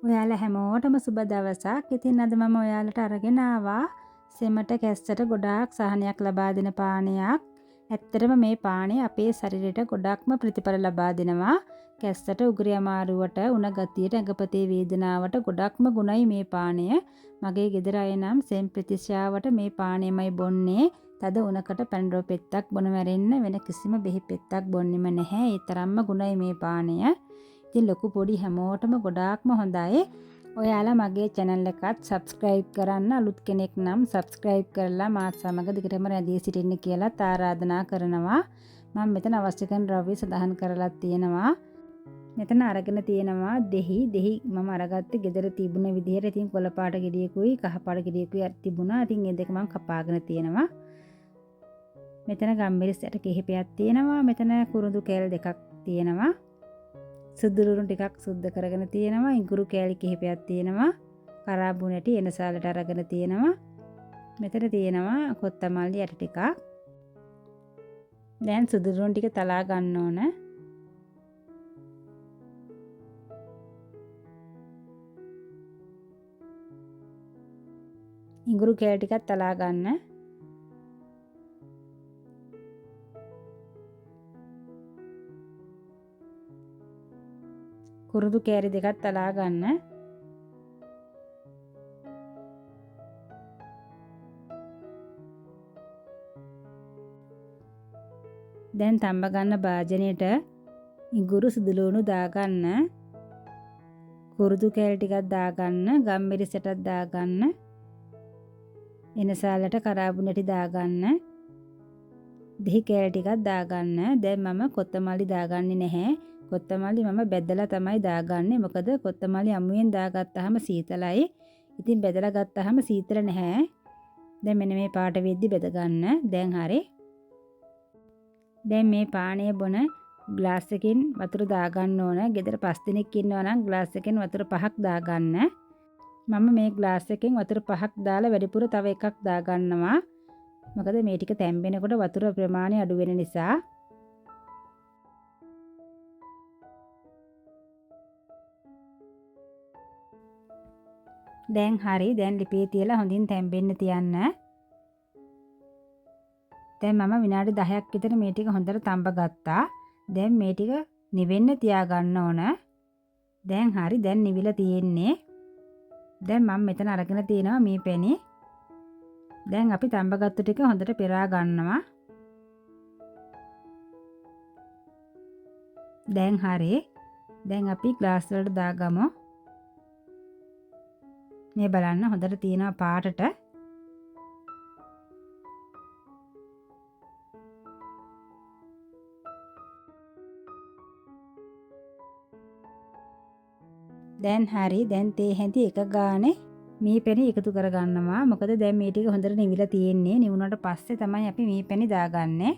ඔයාලා හැමෝටම සුබ දවසක්. ඉතින් අද මම ඔයාලට අරගෙන ආවා සෙමට කැස්සට ගොඩාක් සහනයක් ලබා දෙන පානයක්. ඇත්තටම මේ පානය අපේ ශරීරයට ගොඩක්ම ප්‍රතිඵල ලබා දෙනවා. කැස්සට උගුරේ අමාරුවට, උණ ගතියට, ඇඟපතේ වේදනාවට ගොඩක්ම ගුණයි මේ පානය. මගේ ගෙදර අය නම් සෙම් ප්‍රතිශ්‍යාවට මේ පානයමයි බොන්නේ. තද උණකට පැණිරෝ පෙත්තක් බොන මැරෙන්න වෙන කිසිම බෙහෙත් පෙත්තක් බොන්නෙම නැහැ. ඒ තරම්ම ගුණයි මේ පානය. ඉතින් ලොකු පොඩි හැමෝටම ගොඩාක්ම හොඳයි. ඔයාලා මගේ channel එකත් subscribe කරන්න, අලුත් කෙනෙක් නම් subscribe කරලා මාත් සමග දිගටම රැඳී සිටින්න කියලා ආරාධනා කරනවා. මම මෙතන අවශ්‍ය කරන ද්‍රව්‍ය සඳහන් කරලා තියෙනවා. මෙතන අරගෙන තියෙනවා දෙහි මම අරගත්තේ ගෙදර තිබුණ විදිහට. ඉතින් කොළ පාට ගෙඩියකුයි කහ පාට ගෙඩියකුයි තිබුණා. ඉතින් ඒ දෙක මම කපාගෙන තියෙනවා. මෙතන ගම්මිරිස් ඇට කිහිපයක් තියෙනවා. මෙතන කුරුඳු කෑලි දෙකක් තියෙනවා. සුදුරුණු ටිකක් සුද්ධ කරගෙන තියෙනවා. ඉඟුරු කෑලි කිහිපයක් තියෙනවා. කරාබු නැටි එනසාලට අරගෙන තියෙනවා. මෙතන තියෙනවා කොත්තමල්ලි ඇට ටිකක්. දැන් සුදුරුණු ටික තලා ගන්න ඕන. ඉඟුරු කෑලි ටිකක් තලා ගන්න. කුරුදු කෑලි දෙකක් තලා ගන්න. දැන් තඹ ගන්න භාජනයට ඉඟුරු සුදුලුණු දාගන්න. කුරුදු කෑලි ටිකක් දාගන්න. ගම්මිරිස් එකක් දාගන්න. එනසාලට කරාබු නැටි දාගන්න. දෙහි කෑලි ටිකක් දාගන්න. දැන් මම කොත්තමල්ලි දාගන්නේ නැහැ. කොත්තමල්ලි මම බෙදලා තමයි දාගන්නේ. මොකද කොත්තමල්ලි අමුයෙන් දාගත්තාම සීතලයි. ඉතින් බෙදලා ගත්තාම සීතල නැහැ. දැන් මෙන්න මේ පාට වෙද්දි බෙද ගන්න. දැන් හරි. දැන් මේ පානය බොන ග්ලාස් එකකින් වතුර දාගන්න ඕන. ගෙදර 5 දෙනෙක් ඉන්නවා නම් ග්ලාස් එකෙන් වතුර 5ක් දාගන්න. මම මේ ග්ලාස් එකෙන් වතුර 5ක් දාලා වැඩිපුර තව එකක් දාගන්නවා. මොකද මේ ටික තැම්බෙනකොට වතුර ප්‍රමාණය අඩු වෙන නිසා. දැන් හරි. දැන් ලිපේ තියලා හොඳින් තැම්බෙන්න තියන්න. දැන් මම විනාඩි 10ක් විතර මේ ටික හොඳට තඹ ගත්තා. දැන් මේ ටික නිවෙන්න තියාගන්න ඕන. දැන් හරි. දැන් නිවිලා තියෙන්නේ. දැන් මම මෙතන අරගෙන තියෙනවා මේ පැණි. දැන් අපි තඹගත්තු ටික හොඳට පෙරා ගන්නවා. දැන් හරි. දැන් අපි ග්ලාස් වලට දාගමු. මේ බලන්න හොඳට තියෙනවා පාටට. දැන් හරි. දැන් තේ හැඳි එක ගානේ මේ පැණි එකතු කරගන්නවා. මොකද දැන් මේ ටික හොඳට නිවිලා තියෙන්නේ. නිවුණාට පස්සේ තමයි අපි මේ පැණි දාගන්නේ.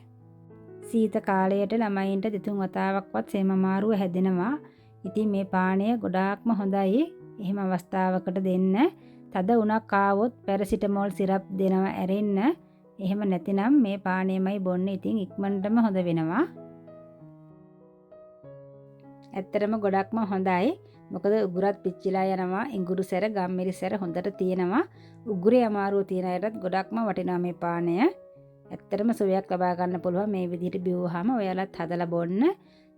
සීත කාලයට ළමයින්ට දෙතුන් වතාවක්වත් සෙම අමාරුව හැදෙනවා. ඉතින් මේ පානය ගොඩාක්ම හොඳයි. එහෙම අවස්ථාවකට දෙන්න. තද උණක් ආවොත් පැරසිටමෝල් සිරප් දෙනවා ඇරෙන්න. එහෙම නැතිනම් මේ පානයමයි බොන්න. ඉතින් ඉක්මනටම හොඳ වෙනවා. ඇත්තටම ගොඩක්ම හොඳයි. මොකද උගුරත් පිච්චිලා යනවා. ඉඟුරු සැර, ගම්මිරිස් සැර හොඳට තියෙනවා. උගුරේ අමාරුව තියෙන අයටත් ගොඩක්ම වටිනවා මේ පානය. ඇත්තටම සුවයක් ලබා ගන්න පුළුවන් මේ විදිහට බිව්වහම. ඔයාලත් හදලා බොන්න.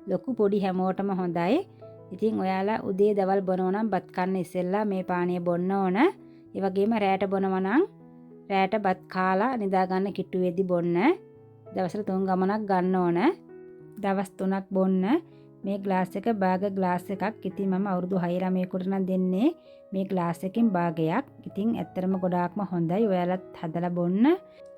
ලොකු පොඩි හැමෝටම හොඳයි. ඉතින් ඔයාලා උදේ දවල් බොනවා නම් බත් කන්න ඉස්සෙල්ලා මේ පානය බොන්න ඕන. ඒ වගේම රැට බොනවා නම් රැට බත් කාලා නිදා ගන්න කිට්ටු වෙද්දි බොන්න. දවසට 3 ගමනක් ගන්න ඕන. දවස් 3ක් බොන්න. මේ ග්ලාස් එක භාග ග්ලාස් එකක්. ඉතින් මම අවුරුදු 6 ළමයෙකුට නම් දෙන්නේ මේ ග්ලාස් එකෙන් භාගයක්. ඉතින් ඇත්තටම ගොඩාක්ම හොඳයි. ඔයාලත් හදලා බොන්න.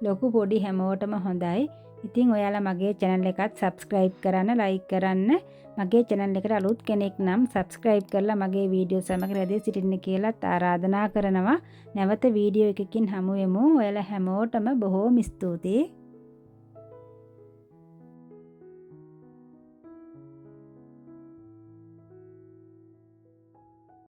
ලොකු පොඩි හැමෝටම හොඳයි. ඉතින් ඔයාලා මගේ channel එකත් subscribe කරන්න, like කරන්න. මගේ channel එකට අලුත් කෙනෙක් නම් subscribe කරලා මගේ වීඩියෝ සමග රැඳී සිටින්න කියලා ආරාධනා කරනවා. නැවත වීඩියෝ එකකින් හමු වෙමු. ඔයාලා හැමෝටම බොහෝම ස්තුතියි.